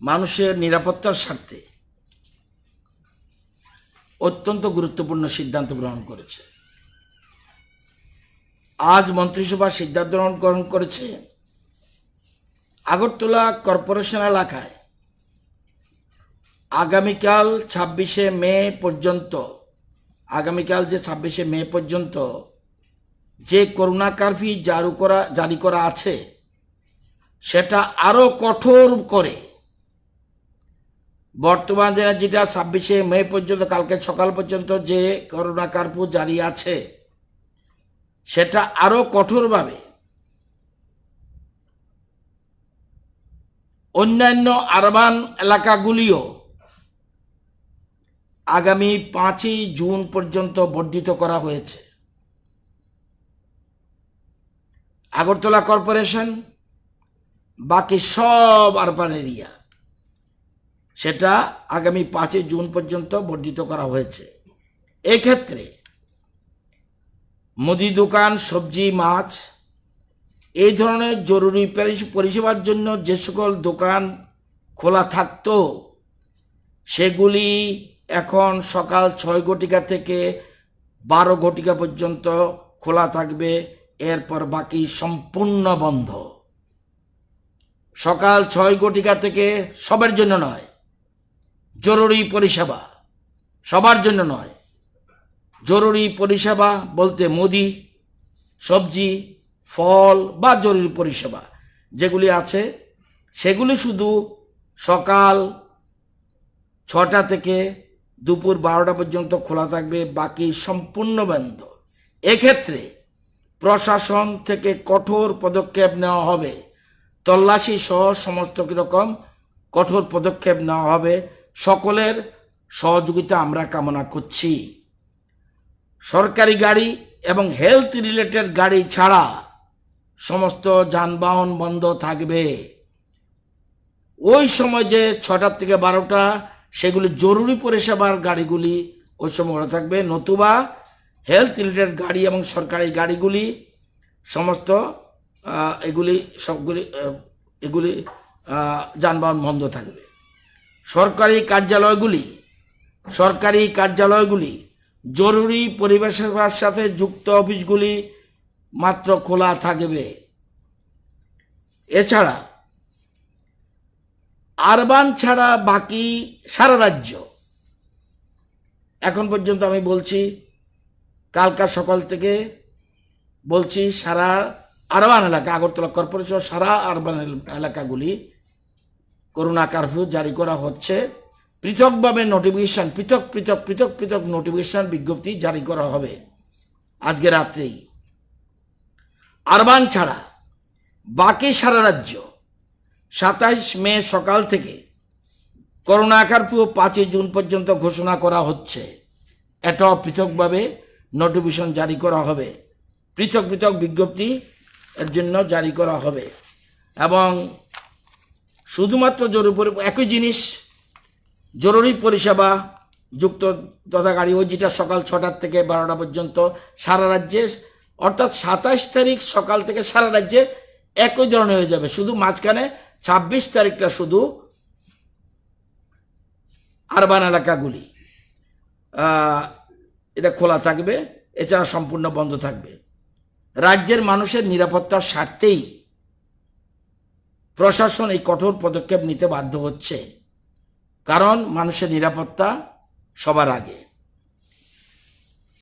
মানুষের নিরাপত্তার স্বার্থে অত্যন্ত গুরুত্বপূর্ণ সিদ্ধান্ত গ্রহণ করেছে। আজ মন্ত্রিসভা সিদ্ধান্ত গ্রহণ করেছে আগরতলা কর্পোরেশন এলাকায় আগামীকাল 26শে মে পর্যন্ত, আগামীকাল যে 26শে মে পর্যন্ত যে করোনা কারফিউ জারি করা আছে সেটা আরো কঠোর করে, বর্তমানে যেটা 26শে মে পর্যন্ত কালকে সকাল পর্যন্ত যে করোনা কারফিউ জারি আছে সেটা আরো কঠোরভাবে অন্যান্য আরবান এলাকাগুলিও আগামী 5ই জুন পর্যন্ত বর্ধিত করা হয়েছে। আগরতলা কর্পোরেশন, বাকি সব আরবান এরিয়া সেটা আগামী 5ই জুন পর্যন্ত বর্ধিত করা হয়েছে। এক্ষেত্রে মুদি দোকান, সবজি, মাছ এই ধরনের জরুরি পরিষেবার জন্য যে সকল দোকান খোলা থাকতো সেগুলি এখন সকাল 6 ঘটিকা থেকে 12 ঘটিকা পর্যন্ত খোলা থাকবে। এরপর বাকি সম্পূর্ণ বন্ধ। সকাল 6 ঘটিকা থেকে সবার জন্য নয়, জরুরি পরিষেবা সবার জন্য নয়, জরুরি পরিষেবা বলতে মুদি, সবজি, ফল বা জরুরি পরিষেবা যেগুলি আছে সেগুলি শুধু সকাল 6টা থেকে দুপুর 12টা পর্যন্ত খোলা থাকবে, বাকি সম্পূর্ণ বন্ধ। এক্ষেত্রে প্রশাসন থেকে কঠোর পদক্ষেপ নেওয়া হবে, তল্লাশি সহ সমস্ত রকম কঠোর পদক্ষেপ নেওয়া হবে। সকলের সহযোগিতা আমরা কামনা করছি। সরকারি গাড়ি এবং হেলথ রিলেটেড গাড়ি ছাড়া সমস্ত যানবাহন বন্ধ থাকবে। ওই সময় যে 6টা থেকে 12টা সেগুলি জরুরি পরিষেবার গাড়িগুলি ওই সময় ওরা থাকবে, নতুবা হেলথ রিলেটেড গাড়ি এবং সরকারি গাড়িগুলি সমস্ত এগুলি যানবাহন বন্ধ থাকবে। সরকারি কার্যালয়গুলি জরুরি পরিষেবার সাথে যুক্ত অফিসগুলি মাত্র খোলা থাকবে। এছাড়া আরবান ছাড়া বাকি সারা রাজ্য, এখন পর্যন্ত আমি বলছি, কালকা সকাল থেকে বলছি, সারা আরবান এলাকা, আগরতলা কর্পোরেশন সারা আরবান এলাকাগুলি করোনা কারফিউ জারি করা হচ্ছে। পৃথকভাবে নোটিফিকেশন, পৃথক নোটিফিকেশন, বিজ্ঞপ্তি জারি করা হবে আজকে রাত্রেই। আরবান ছাড়া বাকি সারা রাজ্য 27 মে সকাল থেকে করোনা কারফিউ 5ই জুন পর্যন্ত ঘোষণা করা হচ্ছে। এটাও পৃথকভাবে নোটিফিকেশন জারি করা হবে, পৃথক বিজ্ঞপ্তি এর জন্য জারি করা হবে। এবং শুধুমাত্র একই জিনিস, জরুরি পরিষেবা যুক্ত তথা গাড়ি, ওই যেটা সকাল 6টার থেকে 12টা পর্যন্ত সারা রাজ্যে, অর্থাৎ 27 তারিখ সকাল থেকে সারা রাজ্যে একই ধরনের হয়ে যাবে। শুধু মাঝখানে 26 তারিখটা শুধু আরবান এলাকাগুলি এটা খোলা থাকবে, এছাড়া সম্পূর্ণ বন্ধ থাকবে। রাজ্যের মানুষের নিরাপত্তার স্বার্থেই প্রশাসন এই কঠোর পদক্ষেপ নিতে বাধ্য হচ্ছে, কারণ মানুষের নিরাপত্তা সবার আগে।